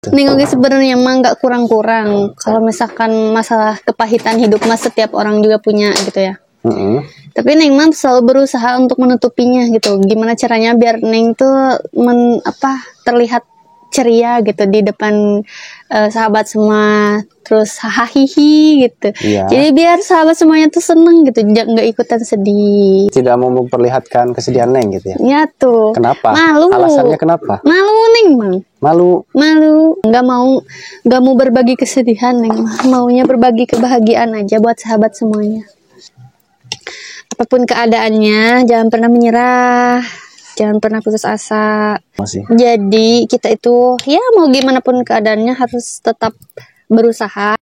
gitu. Neng oke sebenarnya emang nggak kurang-kurang. Kalau misalkan masalah kepahitan hidup mas setiap orang juga punya gitu ya. Tapi Neng mah selalu berusaha untuk menutupinya gitu. Gimana caranya biar Neng tuh terlihat ceria gitu di depan sahabat semua, terus hahihi gitu. Iya. Jadi biar sahabat semuanya tuh seneng gitu, nggak ikutan sedih. Tidak mau memperlihatkan kesedihan Neng gitu ya. Ya tuh. Kenapa? Malu. Alasannya kenapa? Malu Neng mang. Malu. Nggak mau berbagi kesedihan Neng. Maunya berbagi kebahagiaan aja buat sahabat semuanya. Apapun keadaannya, jangan pernah menyerah. Jangan pernah putus asa. Masih. Jadi kita itu ya mau gimana pun keadaannya harus tetap berusaha.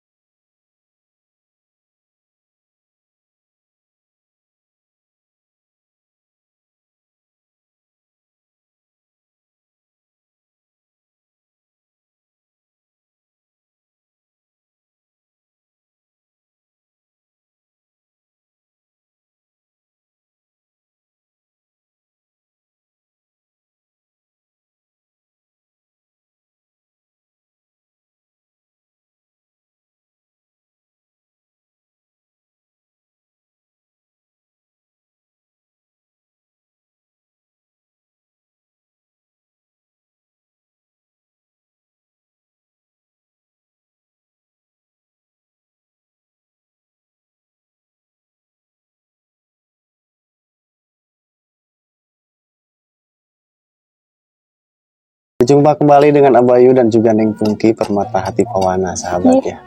Jumpa kembali dengan Abayu dan juga Neng Pungki Permata Hati Pawana, sahabat ya.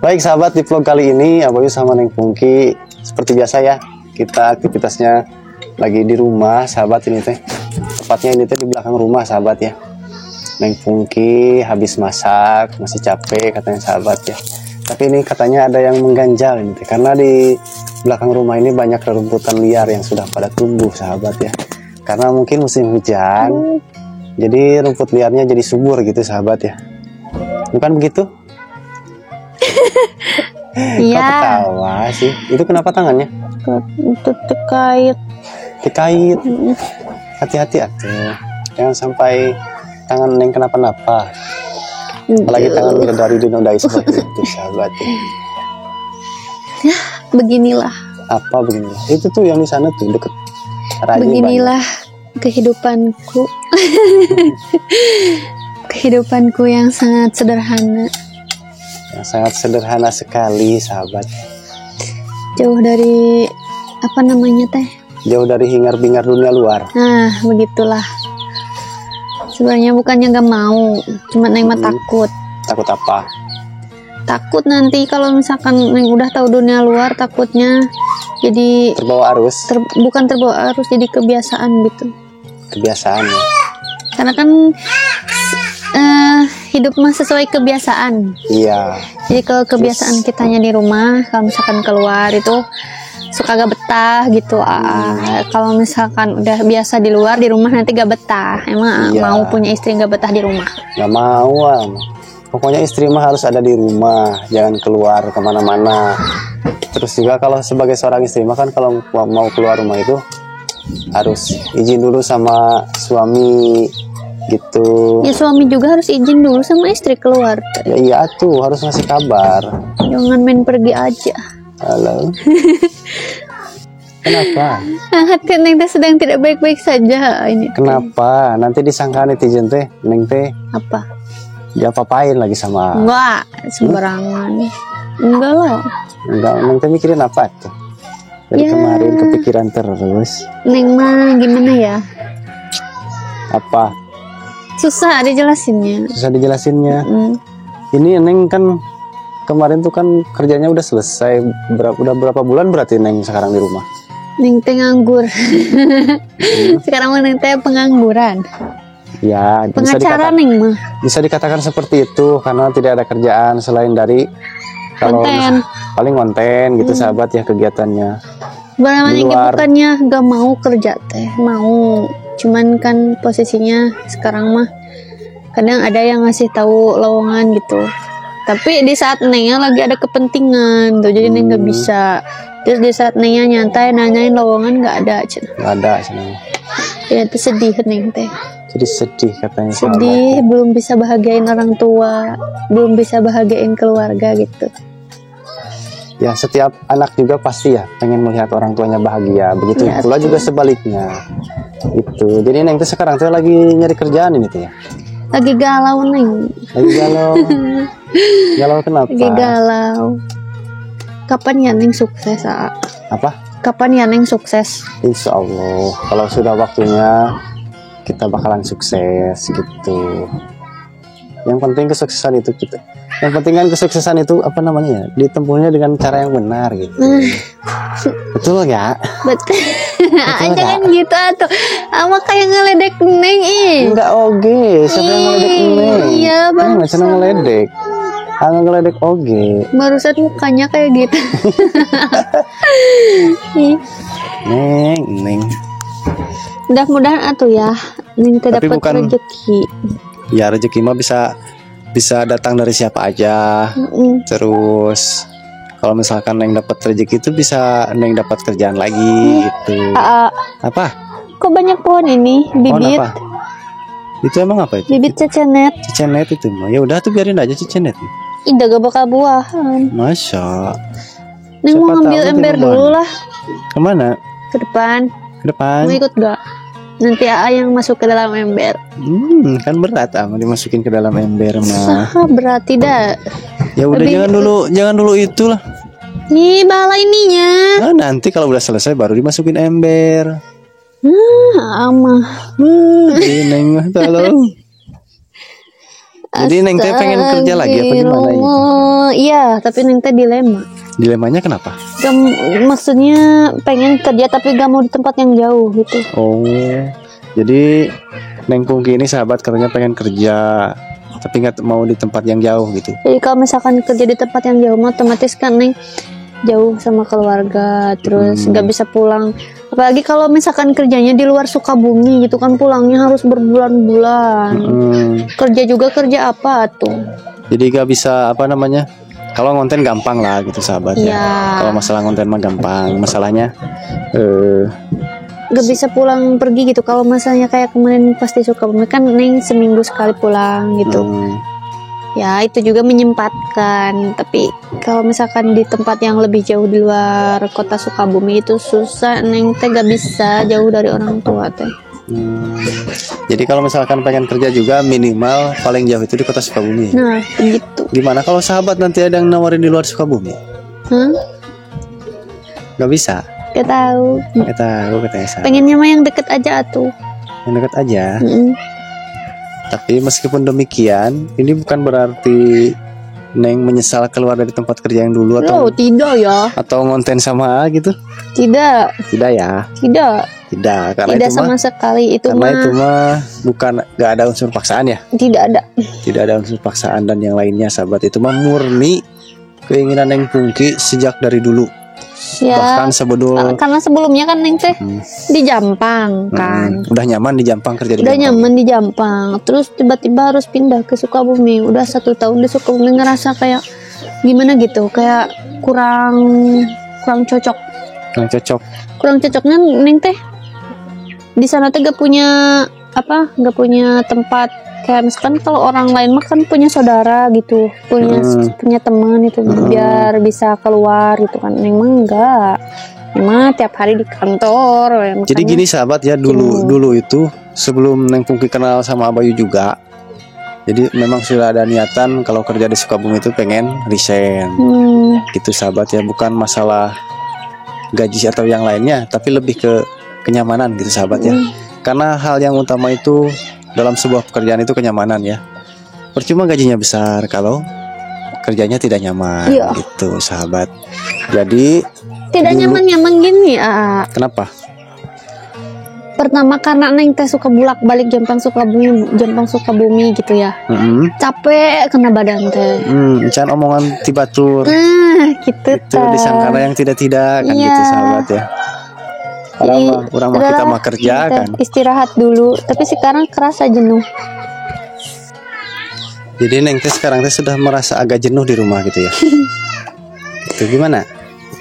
Baik sahabat, di vlog kali ini Abayu sama Neng Pungki seperti biasa ya, kita aktivitasnya lagi di rumah sahabat ini teh. Tepatnya ini teh di belakang rumah sahabat ya. Neng Pungki habis masak, masih capek katanya sahabat ya. Tapi ini katanya ada yang mengganjal ini teh, karena di belakang rumah ini banyak rerumputan liar yang sudah pada tumbuh sahabat ya. Karena mungkin musim hujan, jadi rumput liarnya jadi subur gitu sahabat ya. Bukan begitu? Iya. Kok ketawa sih? Itu kenapa tangannya? Itu terkait. Dikait. Hati-hati atuh. Jangan sampai tangan Neng kenapa-napa. Apalagi tangan bidadari dinodai seperti itu sahabat ya. Ya, beginilah. Apa beginilah? Itu tuh yang di sana tuh deket Raji Beginilah kehidupanku. Kehidupanku yang sangat sederhana. yang sangat sederhana sekali sahabat. Jauh dari apa namanya teh? Jauh dari hingar-bingar dunia luar. Nah, begitulah. Sebenarnya bukannya gak mau, cuma Neng mah takut. Takut apa? Takut nanti kalau misalkan Neng udah tahu dunia luar, takutnya jadi Terbawa arus. bukan terbawa arus, jadi kebiasaan gitu. Kebiasaan ya. Karena kan hidup mah sesuai kebiasaan. Iya. Jadi kalau kebiasaan kitanya di rumah, kalau misalkan keluar itu suka gak betah gitu. Kalau misalkan udah biasa di luar, di rumah nanti gak betah. Emang Iya. mau punya istri gak betah di rumah? Gak mau. Pokoknya istri mah harus ada di rumah, jangan keluar kemana-mana. Terus juga kalau sebagai seorang istri mah kan kalau mau keluar rumah itu harus izin dulu sama suami gitu. Ya suami juga harus izin dulu sama istri keluar. Ya iya tuh harus ngasih kabar. Jangan main pergi aja. Halo. Kenapa? Nah, hati Neng teh sedang tidak baik-baik saja ini. Kenapa? Nanti disangka netizen teh, Neng teh Apa? diapa-apain lagi sama. Enggak, sembarangan. Enggak lah. Enggak, Neng teh mikirin apa tuh? Dari Ya. kemarin kepikiran terus. Neng mah gimana ya? Apa? Susah dijelasinnya. Susah dijelasinnya. Mm. Ini Neng kan kemarin tuh kan kerjanya udah selesai. Udah berapa bulan berarti Neng sekarang di rumah? Neng teh nganggur. Sekarang mah Neng teh pengangguran. Ya, Pengacara Neng mah. bisa dikatakan seperti itu karena tidak ada kerjaan selain dari kalau Konten. paling konten gitu sahabat ya kegiatannya. Sebenarnya Di luar. bukannya gak mau kerja teh, mau. Cuman kan posisinya sekarang mah kadang ada yang ngasih tahu lowongan gitu. Tapi di saat Nengnya lagi ada kepentingan tuh, jadi Neng gak bisa. Terus di saat Nengnya nyantai nanyain lowongan gak ada. Nggak ada sebenarnya. Ya itu sedih Neng teh. Jadi sedih katanya. Sedih, belum bisa bahagiain orang tua, belum bisa bahagiain keluarga gitu. Ya setiap anak juga pasti ya pengen melihat orang tuanya bahagia. Begitu Ya, pula juga sebaliknya. Itu. Jadi Neng tuh sekarang tuh lagi nyari kerjaan ini tuh ya. Lagi galau Neng. Lagi galau. Galau kenapa? Lagi galau. Kapan ya Neng sukses? Apa? Kapan ya Neng sukses? Insya Allah. Kalau sudah waktunya kita bakalan sukses gitu. Yang penting kesuksesan itu kita. Yang penting kan kesuksesan itu apa namanya? Ditempuhnya dengan cara yang benar gitu. Betul ya? Betul. Jangan gitu atuh. Ama kayak ngeledek Neng ih. Enggak oge, siapa yang ngeledek Neng? Iya, Nggak senang ngeledek. Ngeledek oge. Barusan mukanya kayak gitu. Neng. Mudah-mudahan atuh ya Neng teh Tapi dapat bukan- rezeki. Ya rezeki mah bisa datang dari siapa aja. Terus kalau misalkan Neng dapat rezeki itu bisa Neng dapat kerjaan lagi gitu. Apa? Kok banyak pohon ini? Pohon Bibit, apa? Itu emang apa itu? bibit cecenet. Cicenet itu mah. Ya udah tuh biarin aja cicenet. Ih, gak bakal buahan. Masya. Neng mau Siapa ngambil tahu ember di rumah. dulu lah Kemana? ke depan. Ke depan. Mau ikut gak? Nanti AA yang masuk ke dalam ember. Kan berat mau dimasukin ke dalam ember mah. Berarti dah. Ya udah Lebih- jangan dulu itulah. Nih bala ininya. Nah, nanti kalau udah selesai baru dimasukin ember. Amah. Neng mah tolong. Jadi Neng teh pengen kerja lagi apa gimana ini? Iya, tapi Neng teh dilema. Dilemanya kenapa? Maksudnya pengen kerja tapi gak mau di tempat yang jauh gitu. Oh, jadi Neng Pungki ini sahabat katanya pengen kerja tapi nggak mau di tempat yang jauh gitu. Jadi kalau misalkan kerja di tempat yang jauh, otomatis kan Neng jauh sama keluarga, terus gak bisa pulang. Apalagi kalau misalkan kerjanya di luar Sukabumi gitu kan, pulangnya harus berbulan-bulan. Kerja juga kerja apa tuh? Jadi gak bisa apa namanya? Kalau ngonten gampang lah gitu sahabat ya. Ya. Kalau masalah ngonten mah gampang. Masalahnya Gak bisa pulang pergi gitu. Kalau misalnya kayak kemarin pasti Sukabumi kan Neng seminggu sekali pulang gitu. Ya itu juga menyempatkan. Tapi kalau misalkan di tempat yang lebih jauh di luar kota Sukabumi itu susah. Neng teh gak bisa jauh dari orang tua teh. Jadi kalau misalkan pengen kerja juga minimal paling jauh itu di kota Sukabumi. Nah begitu. Gimana kalau sahabat nanti ada yang nawarin di luar Sukabumi? Gak bisa. Gak tahu. Gak tahu katanya sahabat. Pengennya mah yang deket aja tuh. Yang dekat aja. Tapi meskipun demikian, ini bukan berarti Neng menyesal keluar dari tempat kerja yang dulu atau Tidak ya. atau ngonten sama gitu. Tidak. Tidak ya. Tidak, karena Tidak itu sama mah sekali itu karena mah. itu mah bukan gak ada unsur paksaan ya. Tidak ada. Tidak ada unsur paksaan dan yang lainnya sahabat. Itu mah murni keinginan Neng Pungki sejak dari dulu. Ya. Bahkan Karena sebelumnya kan Neng teh di Jampang kan. udah nyaman di Jampang kerja di Udah Jampang. nyaman di Jampang. Terus tiba-tiba harus pindah ke Sukabumi. Udah 1 tahun di Sukabumi ngerasa kayak gimana gitu. Kayak kurang cocok. Yang cocok. Kurang cocoknya Neng teh di sana teh gak punya tempat. Kayak misalkan kalau orang lain mah kan punya saudara gitu, punya teman itu biar bisa keluar gitu kan. Neng mah enggak. Neng mah tiap hari di kantor. Jadi gini sahabat ya, dulu itu sebelum Neng Pungki kenal sama Abayu juga. Jadi memang sudah ada niatan kalau kerja di Sukabumi itu pengen resign. Gitu sahabat ya, bukan masalah gaji atau yang lainnya, tapi lebih ke kenyamanan gitu sahabat ya. Karena hal yang utama itu dalam sebuah pekerjaan itu kenyamanan ya. Percuma gajinya besar kalau kerjanya tidak nyaman gitu sahabat. Jadi tidak nyaman gini. Kenapa? Pertama karena Neng teh suka bolak-balik Jampang Sukabumi gitu ya. Capek kena badan teh. Can omongan tibatur. Gitu itu disangkana yang tidak-tidak kan gitu sahabat ya. Orang mah kita mah kerja kan. Istirahat dulu, tapi sekarang kerasa jenuh. Jadi Neng teh sekarang teh sudah merasa agak jenuh di rumah gitu ya. Itu gimana?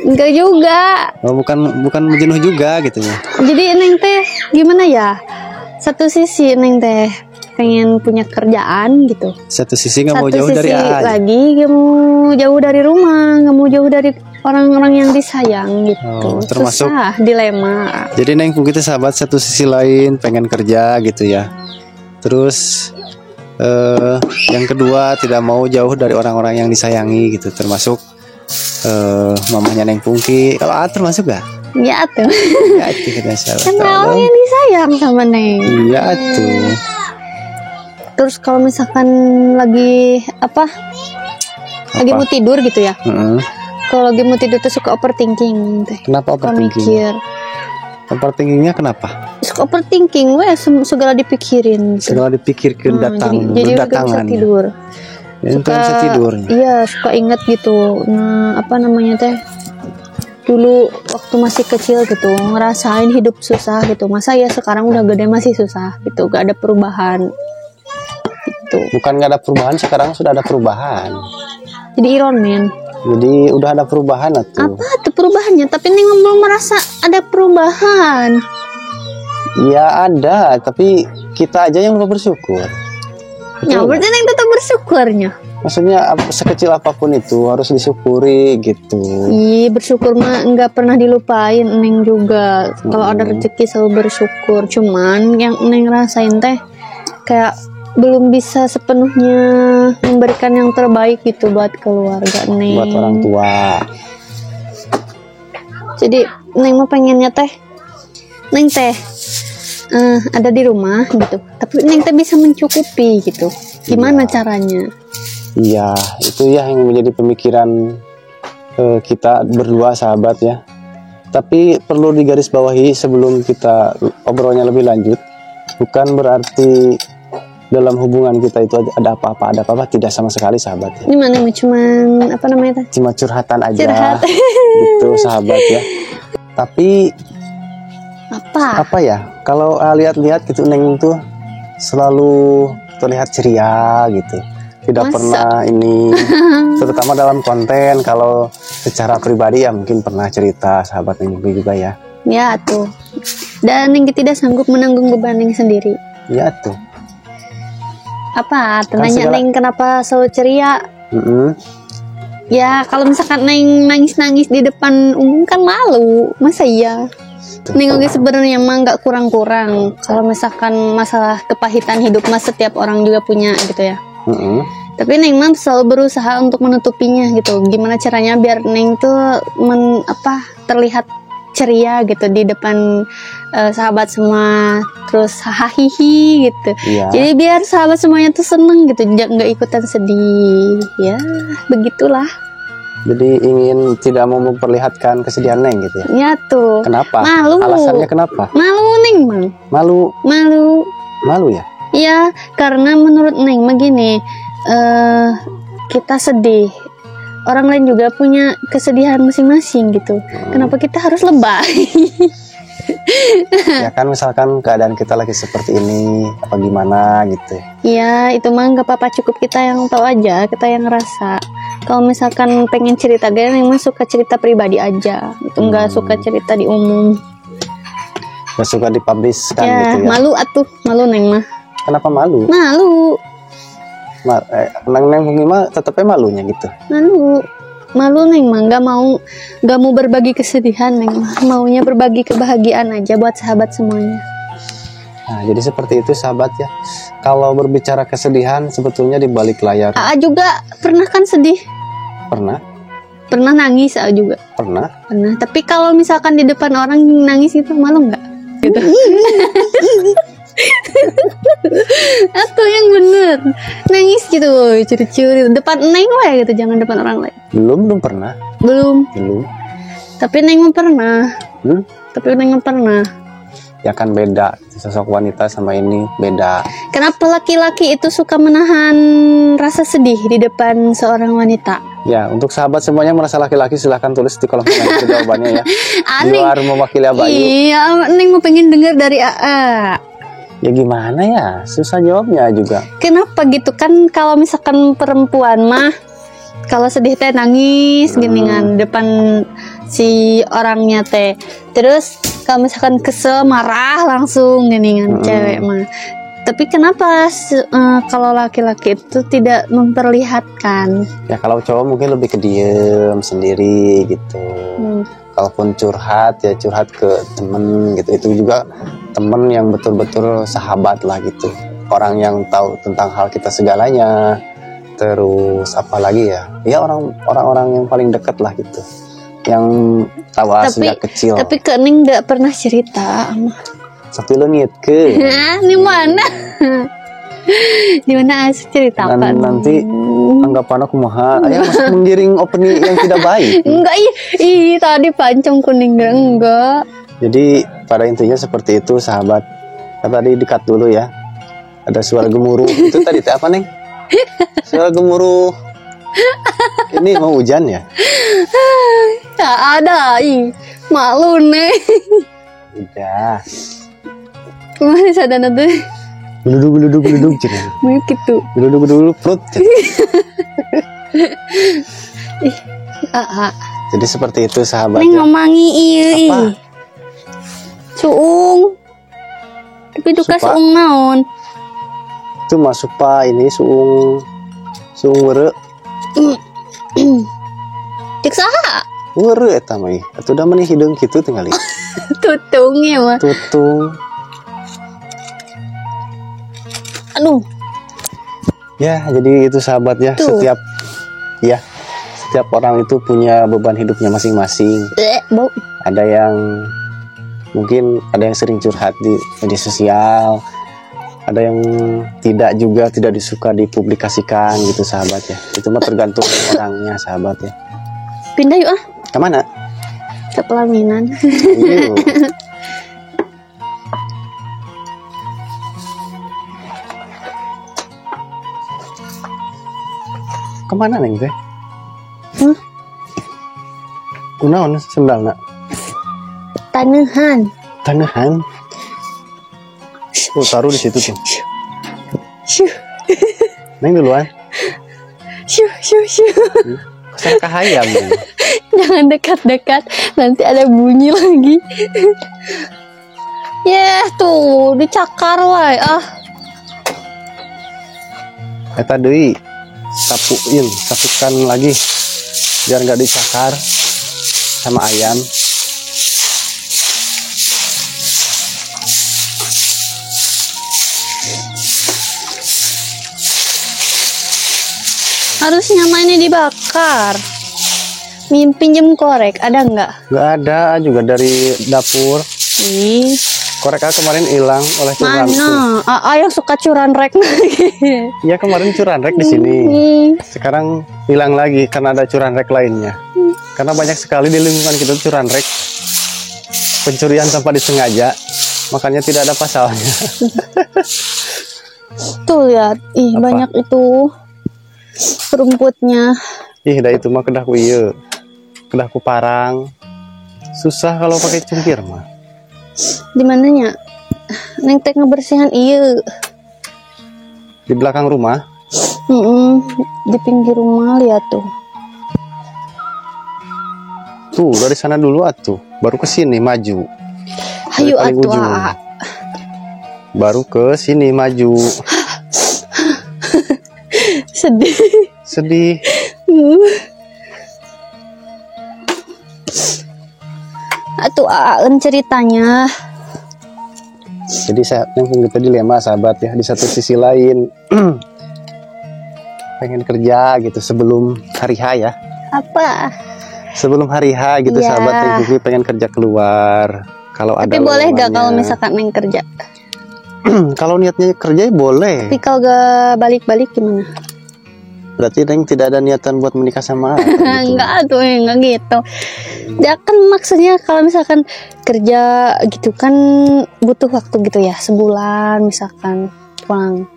Enggak juga. Oh, bukan jenuh juga gitu ya. Jadi Neng teh gimana ya? Satu sisi Neng teh pengen punya kerjaan gitu. Satu sisi nggak mau Satu jauh dari sisi AA aja. lagi nggak mau jauh dari rumah, nggak mau jauh dari orang-orang yang disayang gitu. Oh, termasuk susah, dilema. jadi Neng Pungki itu sahabat, satu sisi lain pengen kerja gitu ya. Terus yang kedua tidak mau jauh dari orang-orang yang disayangi gitu, termasuk mamanya Neng Pungki. Kalau A termasuk gak? Ya tuh. Ya itu kita sahabat. Kan orang yang disayang sama Neng. Iya tuh. Terus kalau misalkan lagi lagi mau tidur gitu ya. Kalau lagi mau tidur tuh suka overthinking teh. Kenapa Suka overthinking? mikir. Overthinkingnya kenapa? Suka overthinking, segala dipikirin. Segala dipikirkan Jadi gak bisa berdatangan. tidur. Ya, itu bisa tidur. Iya, suka ingat gitu. Nah, apa namanya teh? Dulu waktu masih kecil gitu, ngerasain hidup susah gitu. Masa ya sekarang udah gede masih susah gitu, gak ada perubahan. Gitu. Bukan gak ada perubahan, sekarang sudah ada perubahan. Jadi Iron Man. Jadi udah ada perubahan tuh. Apa tuh perubahannya? Tapi Neng belum merasa ada perubahan. Ya ada, tapi kita aja yang belum bersyukur. Ya berarti Neng tetap bersyukurnya. Maksudnya sekecil apapun itu harus disyukuri gitu. Ih, bersyukur mah nggak pernah dilupain Neng juga. Kalau ada rezeki selalu bersyukur. Cuman yang Neng rasain teh kayak belum bisa sepenuhnya memberikan yang terbaik gitu buat keluarga Neng. Buat orang tua. Jadi Neng mau pengennya teh Neng teh ada di rumah gitu. Tapi Neng teh bisa mencukupi gitu. Gimana caranya? Iya, itu ya yang menjadi pemikiran kita berdua sahabat ya. Tapi perlu digarisbawahi sebelum kita obrolnya lebih lanjut, bukan berarti dalam hubungan kita itu ada apa-apa tidak, sama sekali sahabat ya. Gimana cuman apa namanya teh? Cuma curhatan aja. Curhat. Gitu sahabat ya. Tapi apa ya? Kalau lihat-lihat gitu Neng tuh selalu terlihat ceria gitu. Tidak Masa? Pernah ini, terutama dalam konten. Kalau secara pribadi ya mungkin pernah cerita sahabat Neng juga ya. Ya tuh. Dan Neng tidak sanggup menanggung beban Neng sendiri. Ya tuh. Apa? Tanya Neng kenapa selalu ceria? Ya kalau misalkan Neng nangis-nangis di depan umum kan malu. Masa iya? Neng oke sebenarnya emang nggak kurang-kurang. Kalau misalkan masalah kepahitan hidup mas setiap orang juga punya gitu ya. Tapi Neng mah selalu berusaha untuk menutupinya gitu. Gimana caranya biar Neng tuh terlihat ceria gitu di depan sahabat semua, terus hahihi gitu. Iya. Jadi biar sahabat semuanya tuh seneng gitu, nggak ikutan sedih. Ya begitulah. Jadi ingin tidak mau memperlihatkan kesedihan Neng gitu ya. Ya tuh. Kenapa? Malu. Alasannya kenapa? Malu Neng mang. Malu ya? Iya, karena menurut Neng begini, kita sedih, orang lain juga punya kesedihan masing-masing gitu. Kenapa kita harus lebay? Ya kan misalkan keadaan kita lagi seperti ini, apa gimana gitu. Iya, itu mah gak apa-apa, cukup kita yang tahu aja, kita yang ngerasa. Kalau misalkan pengen cerita, Neng mah suka cerita pribadi aja, itu nggak suka cerita di umum. Gak suka dipubliskan Ya, gitu ya. malu Neng mah. Kenapa malu? Malu. Neng Pungki mah tetapnya malunya gitu. Malu Neng mah nggak mau berbagi kesedihan Neng mah, maunya berbagi kebahagiaan aja buat sahabat semuanya. Nah, jadi seperti itu sahabat ya. Kalau berbicara kesedihan sebetulnya di balik layar. Aa juga pernah kan sedih? Pernah Nangis Aa juga. Pernah. Tapi kalau misalkan di depan orang nangis itu malu nggak? Gitu. Atau yang bener nangis gitu, curi-curi depan Neng lah gitu, jangan depan orang lain. Belum pernah. Belum. Tapi Neng pernah. Ya kan beda, sosok wanita sama ini beda. Kenapa laki-laki itu suka menahan rasa sedih di depan seorang wanita? Ya, untuk sahabat semuanya merasa laki-laki silahkan tulis di kolom komentar jawabannya ya. Di luar mewakili Abayu. Iya, Neng mau pengen dengar dari AA. Ya gimana ya, susah jawabnya juga. Kenapa gitu kan? Kalau misalkan perempuan mah kalau sedih teh nangis geningan depan si orangnya teh. Terus Kalau misalkan kesel, marah langsung geningan cewek mah. Tapi kenapa kalau laki-laki itu tidak memperlihatkan? Ya kalau cowok mungkin lebih ke diem sendiri gitu. Kalaupun curhat ya curhat ke temen gitu. Itu juga temen yang betul-betul sahabat lah gitu. Orang yang tahu tentang hal kita segalanya. Terus apalagi ya? Ya orang-orang yang paling dekat lah gitu. Yang tahu sejak kecil. Tapi Kening nggak pernah cerita. Tapi lo niat ke? Di mana? Di mana ceritakan? Nanti anggapan aku maha. Ayah masuk menggiring opini yang tidak baik. Enggak, tadi pancong kuning enggak. Jadi pada intinya seperti itu sahabat. Tadi dikat dulu ya. Ada suara gemuruh. Itu tadi apa Neng? Suara gemuruh. Ini mau hujan ya? Tak ada, malu Neng. Udah. Kemana sadana tuh? Geluduk cina. Gitu. Geluduk perut. Jadi seperti itu sahabat. Neng ngomangi iya. Suung. Tapi duka suung naon? Itu masuk pak ini suung were. Cek saha? Were eta mah. Atuh da meni hideung kitu tinggal. Tutung ya mah. Tutung. Aduh. Ya, jadi itu sahabat ya. Tuh. Setiap orang itu punya beban hidupnya masing-masing. Bau. Ada yang mungkin sering curhat di media sosial. Ada yang tidak disuka dipublikasikan gitu sahabat ya. Itu mah tergantung orangnya sahabat ya. Pindah yuk ah. Kemana? Ke pelaminan. Kemana Neng teh? Kunaon sendalna? Tanehan. Oh, taruh di situ tuh. Syuh. Neng duluan. Syuh. Kesana kahayam. Jangan dekat-dekat, nanti ada bunyi lagi. Tuh dicakar wae Eta deui sapukan lagi biar nggak dicakar sama ayam. Harusnya mainnya dibakar. Pinjem korek ada nggak? Nggak ada juga dari dapur. Korek kemarin hilang oleh curan. Mana? Yang suka curan rek lagi. Iya kemarin curan rek di sini. Sekarang hilang lagi karena ada curan rek lainnya. Karena banyak sekali di lingkungan kita curan rek. Pencurian tanpa disengaja. Makanya tidak ada pasalnya. Tuh lihat, banyak itu rumputnya. Dah itu mah kedahku parang. Susah kalau pakai cungkir mah. Di mananya? Neng tek ngebersihan di belakang rumah. Di pinggir rumah lihat tuh. Tuh dari sana dulu atuh, baru ke sini maju. Hayu atuh. Baru ke sini maju. Sedih. Atuh ceritanya. Jadi kita dilema sahabat ya. Di satu sisi lain pengen kerja gitu sebelum hari H ya. Apa? Sebelum hari H gitu ya. Sahabat Neng pengen kerja keluar. Kalau ada. Tapi boleh gak kalau misalkan Neng kerja? Kalau niatnya kerja boleh. Tapi kalau gak balik-balik gimana? Berarti Neng tidak ada niatan buat menikah sama gitu. Enggak tuh, enggak gitu. Ya kan maksudnya kalau misalkan kerja gitu kan butuh waktu gitu ya, sebulan misalkan pulang.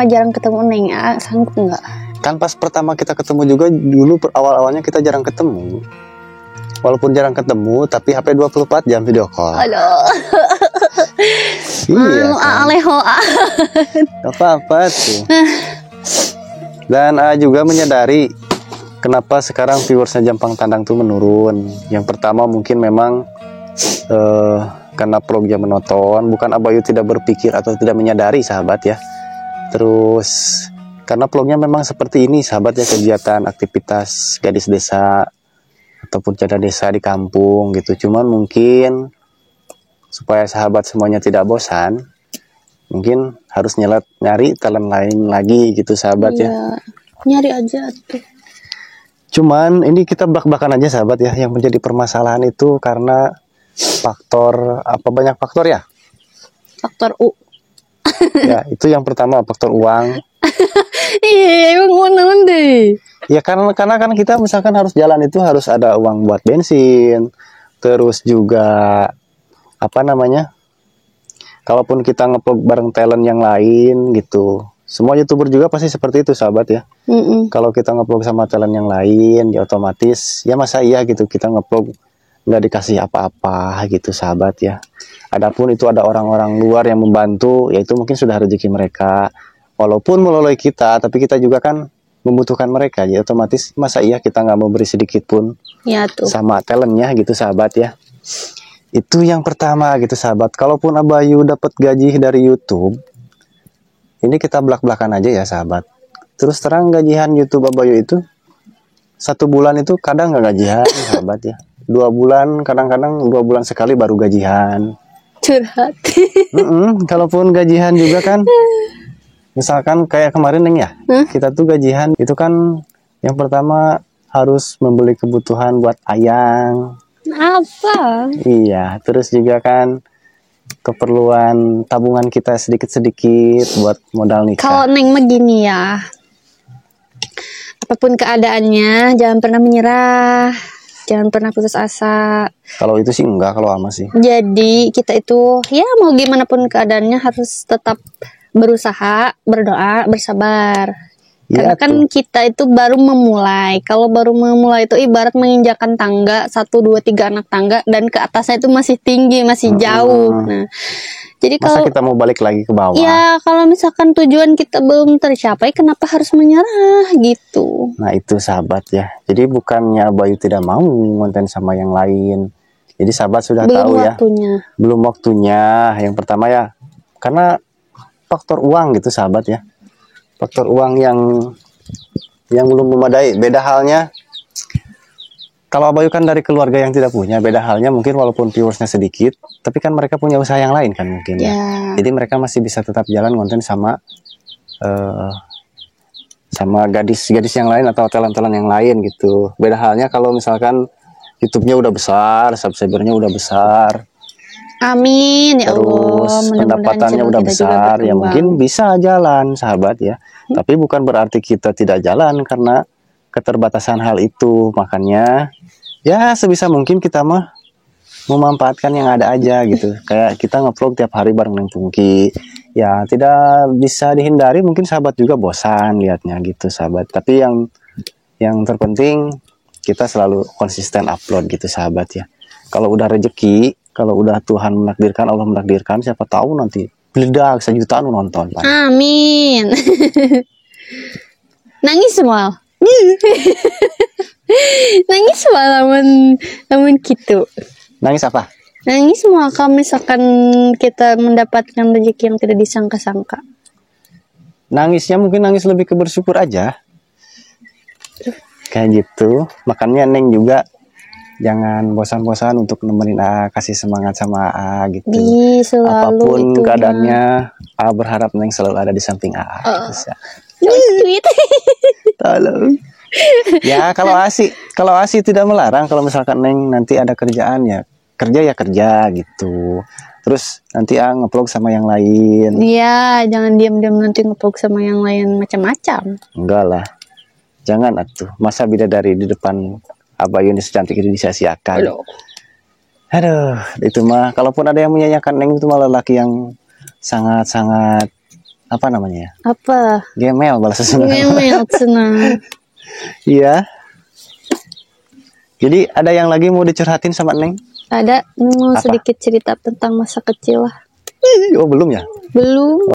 Jarang ketemu Neng, sanggup enggak? Kan pas pertama kita ketemu juga dulu awal-awalnya kita jarang ketemu. Walaupun jarang ketemu tapi HP 24 jam video call. Aduh. Iya. Aleho. Apa-apa tuh. Dan juga menyadari kenapa sekarang viewersnya Jampang Tandang tuh menurun. Yang pertama mungkin memang karena vlognya menonton, bukan Abayu tidak berpikir atau tidak menyadari sahabat ya. Terus karena vlognya memang seperti ini sahabat ya, kegiatan aktivitas gadis desa ataupun cadar desa di kampung gitu. Cuman mungkin supaya sahabat semuanya tidak bosan, mungkin harus nyari talent lain lagi gitu sahabat ya. Nyari aja tuh. Cuman ini kita belak-belakan aja sahabat ya, yang menjadi permasalahan itu karena faktor apa, banyak faktor ya. Faktor U. Ya, itu yang pertama faktor uang. Iya, emang uang deh. Ya karena kan kita misalkan harus jalan itu harus ada uang buat bensin. Terus juga apa namanya? Kalaupun kita nge-vlog bareng talent yang lain gitu. Semua YouTuber juga pasti seperti itu sahabat ya. Kalau kita nge-vlog sama talent yang lain, ya otomatis ya masa iya gitu kita nge-vlog nggak dikasih apa-apa gitu sahabat ya. Adapun itu ada orang-orang luar yang membantu, ya itu mungkin sudah rezeki mereka. Walaupun melalui kita, tapi kita juga kan membutuhkan mereka. Jadi otomatis masa iya kita nggak mau beri sedikit pun ya, tuh. Sama talentnya gitu sahabat ya. Itu yang pertama gitu sahabat. Kalaupun Abayu dapat gaji dari YouTube, ini kita belak-belakan aja ya sahabat. Terus terang gajian YouTube Abayu itu 1 bulan itu kadang nggak gajian sahabat ya. 2 bulan, kadang-kadang 2 bulan sekali baru gajian. Curhat. Kalaupun gajian juga kan, misalkan kayak kemarin Neng ya, kita tuh gajian itu kan yang pertama harus membeli kebutuhan buat Ayang. Apa? Iya, terus juga kan keperluan tabungan kita sedikit-sedikit buat modal nikah. Kalau Neng mah gini ya, apapun keadaannya jangan pernah menyerah, jangan pernah putus asa. Kalau itu sih enggak, kalau ama sih. Jadi kita itu ya mau gimana pun keadaannya harus tetap berusaha, berdoa, bersabar. Karena kan kita itu baru memulai. Kalau baru memulai itu ibarat menginjakan tangga 1, 2, 3 anak tangga, dan ke atasnya itu masih tinggi, masih jauh. Nah, jadi masa kita mau balik lagi ke bawah? Ya, kalau misalkan tujuan kita belum tercapai, kenapa harus menyerah gitu? Nah itu sahabat ya. Jadi bukannya Abayu tidak mau konten sama yang lain. Jadi sahabat sudah belum tahu waktunya. Ya. Belum waktunya. Yang pertama ya, karena faktor uang gitu sahabat ya. Faktor uang yang belum memadai. Beda halnya kalau Abayu kan dari keluarga yang tidak punya. Beda halnya mungkin walaupun viewersnya sedikit, tapi kan mereka punya usaha yang lain kan mungkin ya. Jadi mereka masih bisa tetap jalan konten sama gadis-gadis yang lain atau talent-talent yang lain gitu. Beda halnya kalau misalkan YouTube-nya udah besar, subscriber-nya udah besar. Amin ya Allah. Terus pendapatannya udah besar, ya mungkin bisa jalan sahabat ya. Tapi bukan berarti kita tidak jalan karena keterbatasan hal itu. Makanya ya sebisa mungkin kita mah memanfaatkan yang ada aja gitu. Kayak kita nge-vlog tiap hari bareng Neng Pungki. Ya tidak bisa dihindari, mungkin sahabat juga bosan lihatnya gitu sahabat. Tapi yang terpenting kita selalu konsisten upload gitu sahabat ya. Kalau udah rezeki, kalau udah Tuhan menakdirkan, Allah menakdirkan, siapa tahu nanti meledak 1 jutaan nonton. Pak. Amin. Nangis semua. Nangis semua lamun gitu. Nangis apa? Nangis semua kalau misalkan kita mendapatkan rezeki yang tidak disangka-sangka. Nangisnya mungkin nangis lebih ke bersyukur aja. Kayak gitu. Makanya Neng juga jangan bosan-bosan untuk nemenin A, kasih semangat sama A gitu. Apapun itu keadaannya, A berharap Neng selalu ada di samping A. Tolong. Ya kalau Asi tidak melarang, kalau misalkan Neng nanti ada kerjaan ya kerja gitu. Terus nanti A nge-vlog sama yang lain. Iya, jangan diam-diam nanti nge-vlog sama yang lain macam-macam. Enggak lah. Jangan atuh. Masa bidadari di depan Abayu ini secantik ini disia-siakan. Aduh, itu mah kalaupun ada yang menyanyikan Neng itu malah laki yang sangat-sangat apa namanya ya? Apa? Gemel balas senang. Gemel senang. Iya. Jadi ada yang lagi mau dicurhatin sama Neng? Ada, mau sedikit cerita tentang masa kecil lah. Oh belum ya? Belum.